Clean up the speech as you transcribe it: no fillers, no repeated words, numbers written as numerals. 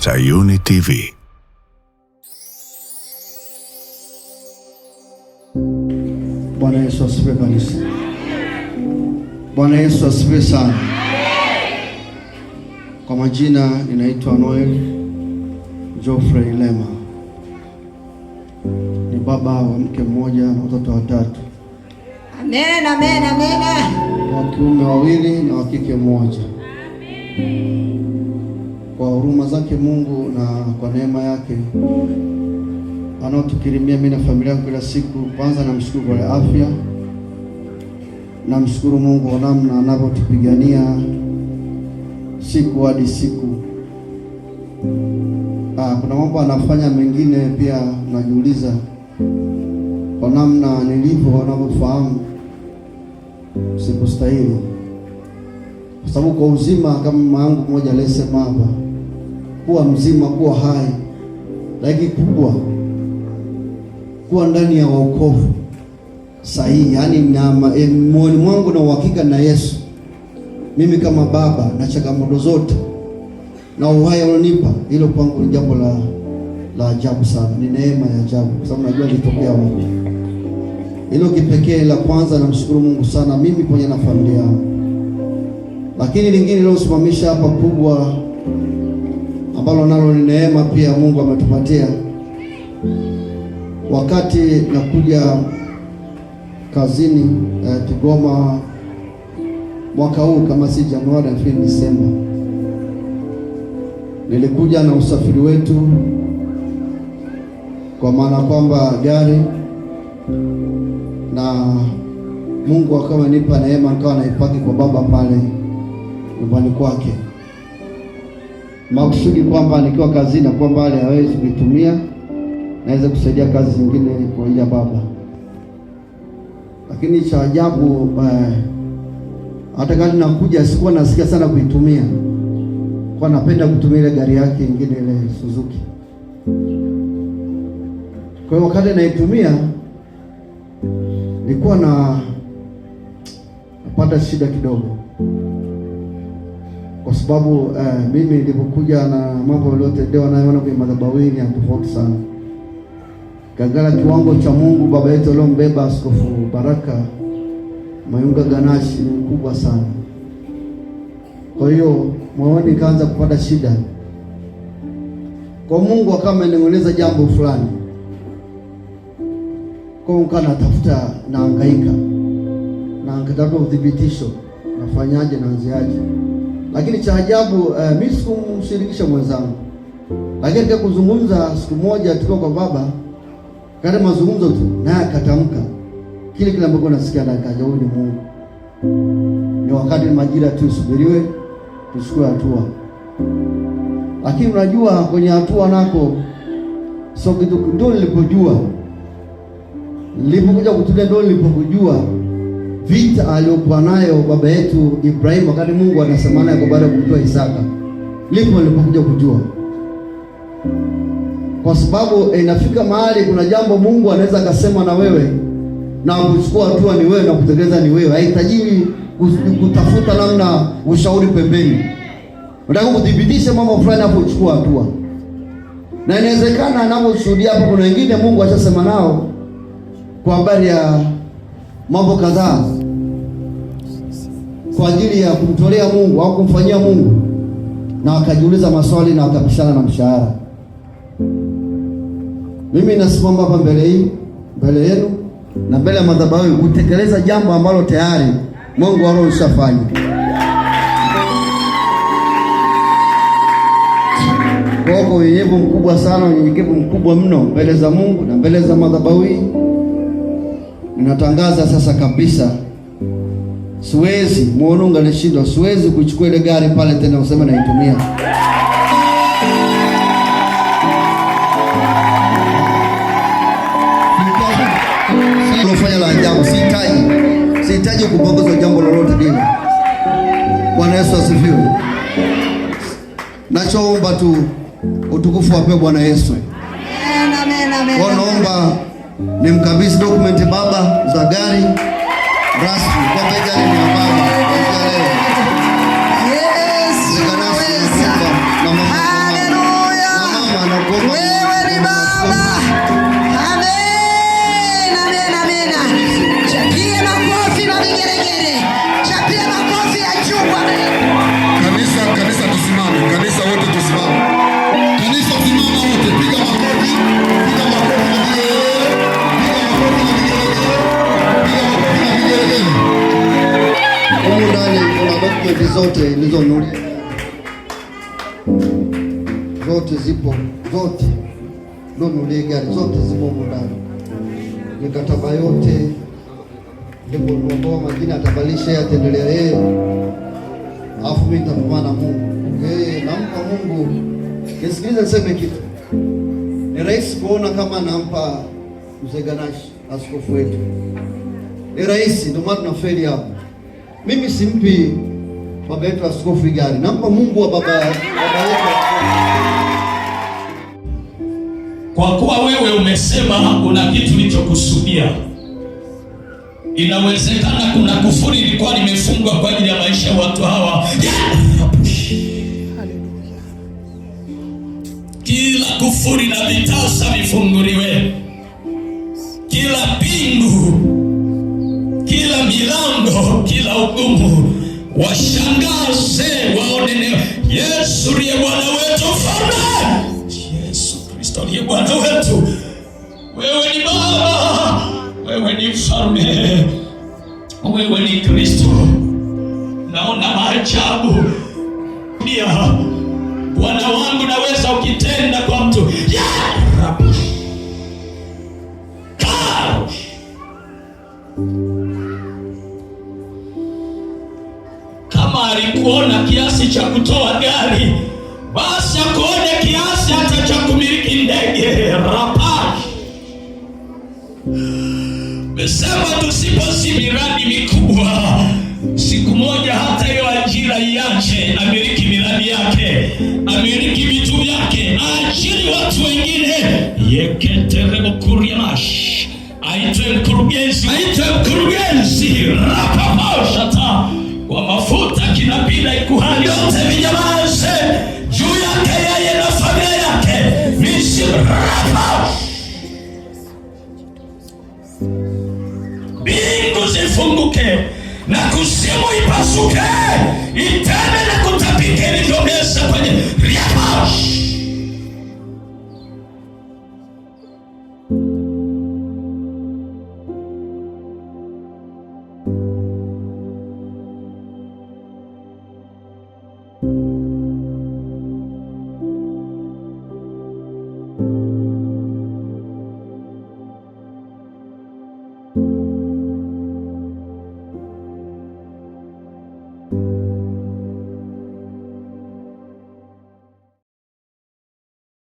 Sayuni TV. Bwana Yesu asifiwe kanisa. Bwana Yesu asifiwe sana. Kwa majina ninaitwa Noel Geoffrey Lema. Ni baba wa mke mmoja na watoto watatu. Amen, amen, amen. Wa kiume wawili na wa kike mmoja. Kwa huruma zake Mungu na kwa neema yake anaotukirimia mimi na familia yangu kila siku, kwanza namshukuru kwa afya. Namshukuru Mungu kwa namna anavyotupigania siku hadi siku. Kuna mambo anafanya mengine pia najiuliza kwa namna nilivyo anavyofahamu sikustahili. Kwa sababu kwa uzima kama mama yangu mmoja alisema hapa, kuwa mzima, kuwa hai, lakini kubwa kuwa ndani ya wokovu sahihi, yaani moyoni mwangu na uhakika na Yesu. Mimi kama baba na changamoto zote na uhai ulionipa, hilo kwangu ni jambo la ajabu sana, ni neema ya ajabu, kwa sababu najua litokea Mungu. Hilo kipekee la kwanza namshukuru Mungu sana mimi pamoja na familia yangu. Lakini lingine lilosimamisha hapa kubwa ambalo nalo ni neema pia Mungu ametupatia. Wakati nakuja kazini Kigoma mwaka huu kama si Januari na Disemba, nilikuja na usafiri wetu, kwa maana kwamba gari, na Mungu akawa nipa neema nikawa naipaki kwa baba pale nyumbani kwake, makusudi kwamba nikiwa kazini na kwamba wale hawezi kuitumia naweza kusaidia kazi zingine kwa ajili ya baba. Lakini cha ajabu hata kama nakuja sikuwa nasikia sana kuitumia, kwa napenda kutumia ile gari yake nyingine ile Suzuki. Kwa hiyo wakati naitumia nilikuwa napata shida kidogo, kwa sababu mimi nilipokuja na mambo yote ndio naona kwa madhabahu ya tofauti sana. Kagala kiwango cha Mungu baba yetu aliombeba Askofu Baraka Mayunga Ganashi ni mkubwa sana. Kwa hiyo moyoni kaanza kupata shida. Kwa Mungu akawa ameniongeleza jambo fulani. Kwa hiyo natafuta na hangaika. Na nikatafuta udhibitisho, nafanyaje, naanziaje. Lakini cha ajabu mimi sikumshirikisha mwenzangu. Lakini kwa kuzungumza siku moja tukiwa kwa baba, kada mazungumzo tu naye akatamka kile ambacho nasikia, na kaja, huyu ni Mungu. Ni wakati majira tu subiriwe, tuchukue hatua. Lakini unajua kwenye hatua nako sio kitu, ndio nilipokuja kutulia, ndio nilipokujua vita aliyokuwa nayo baba yetu Ibrahim wakati Mungu anasema naye kwa baada ya kumtoa Isaka. Nilipokuja kujua, kwa sababu inafika mahali kuna jambo Mungu anaweza akasema na wewe na kuchukua hatua ni wewe na kutekeleza ni wewe. Haihitaji kutafuta namna ushauri pembeni. Unataka kudhibitisha mambo fulani hapo uchukua hatua. Na inawezekana anaposhuhudia hapo kuna wengine Mungu ashasema nao kwa habari ya mambo kadhaa kwa ajili ya kumtolea Mungu au kumfanyia Mungu, na wakajiuliza maswali na wakapishana na mshahara. Mimi nasimama hapa mbele yenu na mbele ya madhabahu kutekeleza jambo ambalo tayari Mungu alishafanya. Kwa unyenyekevu mkubwa sana, unyenyekevu mkubwa mno mbele za Mungu na mbele za madhabahu. Ninatangaza sasa kabisa, siwezi muonunga nishindwa, siwezi kuchukua ile gari pale tena useme naitumia. Fanya la ajabu, sihitaji kupongeza jambo lolote lile. Bwana Yesu asifiwe. Nachoomba tu utukufu wape Bwana Yesu. Amen, amen. Naomba nimkabidhi dokumenti baba za gari rasmi kwa gari ni baba. Yes. Haleluya. Humu ndani kuna dokumenti zote nilizonunulia, zote zipo, zote ndio nunulie gari, zote zipo humu ndani, mikataba yote ndipo ndio majina atabalisha ataendelea yeye, alafu mimi nitapambana na Mungu. Nampa Mungu. Nisikilize niseme kitu. Ni rahisi kuona kama nampa Mzee Ganashi askofu wetu. Ni rahisi, ndio maana tunafeli hapo. Mimi simpi baba yetu askofu gari, nampa Mungu wa baba yetu. Kwa kuwa wewe umesema kuna kitu ulichokusudia, inawezekana kuna kufuri ilikuwa limefungwa kwa ajili ya maisha ya watu hawa. Kila kufuri na vitasa vifunguliwe, kila pingu, kila milango, kila ugumu washangaze, waone Yesu ndiye Bwana wetu, Mfalme. Yesu Kristo ndiye Bwana wetu. Wewe ni Baba, wewe ni Mfalme, wewe ni Kristo. Naona maajabu pia Bwana wangu, naweza ukitenda kwa mtu ya Rabbi. Kama alikuona kiasi cha kutoa gari, basi akuone kiasi hata cha kumiliki ndege. Rapa mesema tusiposi miradi mikubwa, siku moja hata hiyo ajira iache, amiliki miradi yake, amiliki vitu vyake, ajiri watu wengine. Yeketerebo kuriamash, aitwe mkurugenzi, rapapashata kwa mafuta kinapida ikuhani yote vinyamaze juu yake yeye na familia yake. Misi rapa, bingu zifunguke na kuzimu ipasuke, itende na kutapike niliongeza kwenye riapa. you.